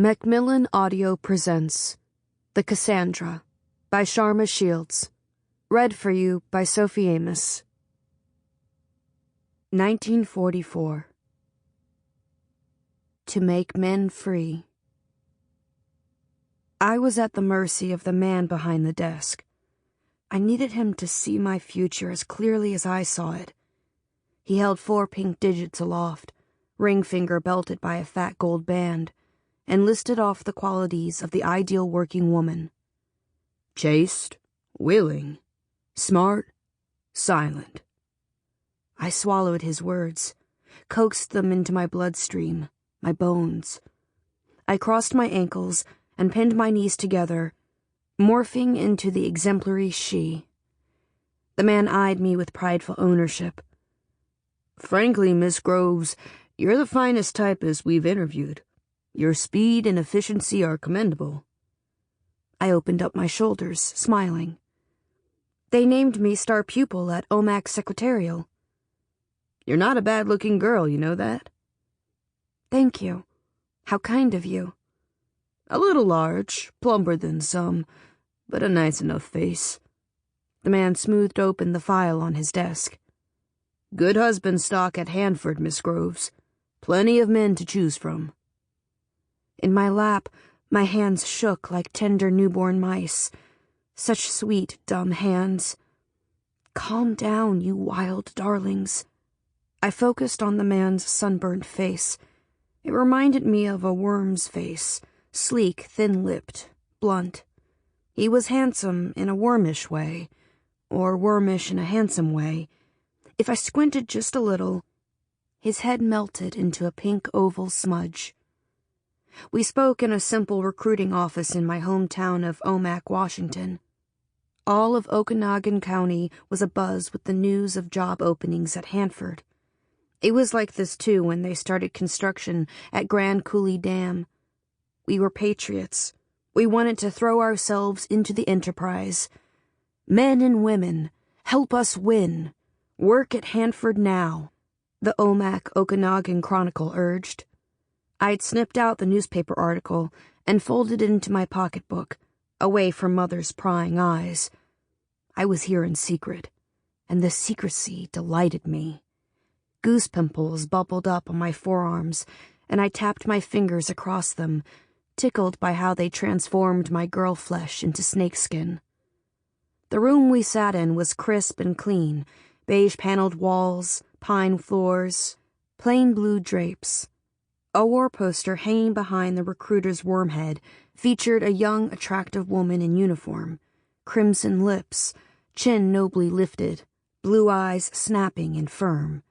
Macmillan Audio presents The Cassandra by Sharma Shields. Read for you by Sophie Amoss. 1944. To make men free. I was at the mercy of the man behind the desk. I needed him to see my future as clearly as I saw it. He held 4 pink digits aloft, ring finger belted by a fat gold band, and listed off the qualities of the ideal working woman. Chaste, willing, smart, silent. I swallowed his words, coaxed them into my bloodstream, my bones. I crossed my ankles and pinned my knees together, morphing into the exemplary she. The man eyed me with prideful ownership. Frankly, Miss Groves, you're the finest typist we've interviewed. Your speed and efficiency are commendable. I opened up my shoulders, smiling. They named me star pupil at OMAC Secretarial. You're not a bad-looking girl, you know that? Thank you. How kind of you. A little large, plumper than some, but a nice enough face. The man smoothed open the file on his desk. Good husband stock at Hanford, Miss Groves. Plenty of men to choose from. In my lap, my hands shook like tender newborn mice. Such sweet, dumb hands. Calm down, you wild darlings. I focused on the man's sunburnt face. It reminded me of a worm's face, sleek, thin-lipped, blunt. He was handsome in a wormish way, or wormish in a handsome way. If I squinted just a little, his head melted into a pink oval smudge. We spoke in a simple recruiting office in my hometown of Omak, Washington. All of Okanagan County was abuzz with the news of job openings at Hanford. It was like this, too, when they started construction at Grand Coulee Dam. We were patriots. We wanted to throw ourselves into the enterprise. Men and women, help us win. Work at Hanford now, the Omak Okanagan Chronicle urged. I'd snipped out the newspaper article and folded it into my pocketbook, away from Mother's prying eyes. I was here in secret, and the secrecy delighted me. Goose pimples bubbled up on my forearms, and I tapped my fingers across them, tickled by how they transformed my girl flesh into snakeskin. The room we sat in was crisp and clean, beige-paneled walls, pine floors, plain blue drapes. A war poster hanging behind the recruiter's wormhead featured a young, attractive woman in uniform, crimson lips, chin nobly lifted, blue eyes snapping and firm,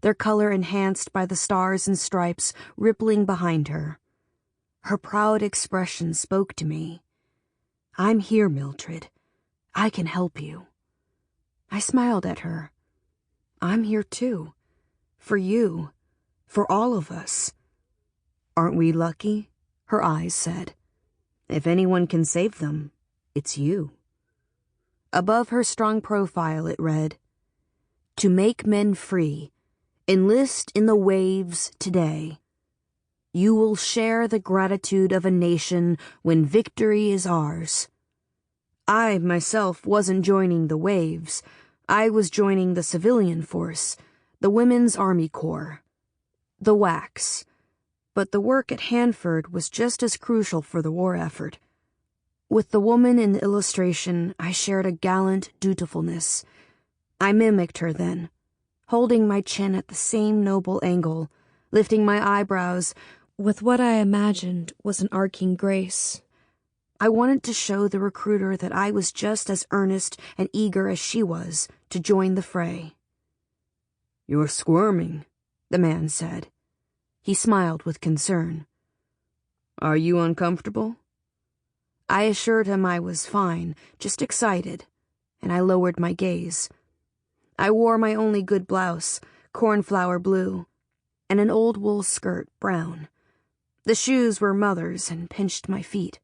their color enhanced by the stars and stripes rippling behind her. Her proud expression spoke to me. I'm here, Mildred. I can help you. I smiled at her. I'm here too. For you. For all of us. Aren't we lucky? Her eyes said. If anyone can save them, it's you. Above her strong profile it read, To make men free, enlist in the waves today. You will share the gratitude of a nation when victory is ours. I, myself, wasn't joining the waves. I was joining the civilian force, the Women's Army Corps, the WWII. But the work at Hanford was just as crucial for the war effort. With the woman in the illustration, I shared a gallant dutifulness. I mimicked her then, holding my chin at the same noble angle, lifting my eyebrows with what I imagined was an arcing grace. I wanted to show the recruiter that I was just as earnest and eager as she was to join the fray. You're squirming, the man said. He smiled with concern. Are you uncomfortable? I assured him I was fine, just excited, and I lowered my gaze. I wore my only good blouse, cornflower blue, and an old wool skirt, brown. The shoes were Mother's and pinched my feet.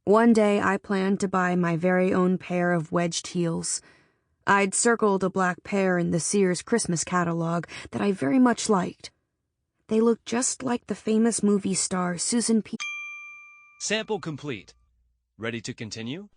One day I planned to buy my very own pair of wedged heels. I'd circled a black pair in the Sears Christmas catalog that I very much liked. They looked just like the famous movie star Susan P. Sample complete. Ready to continue?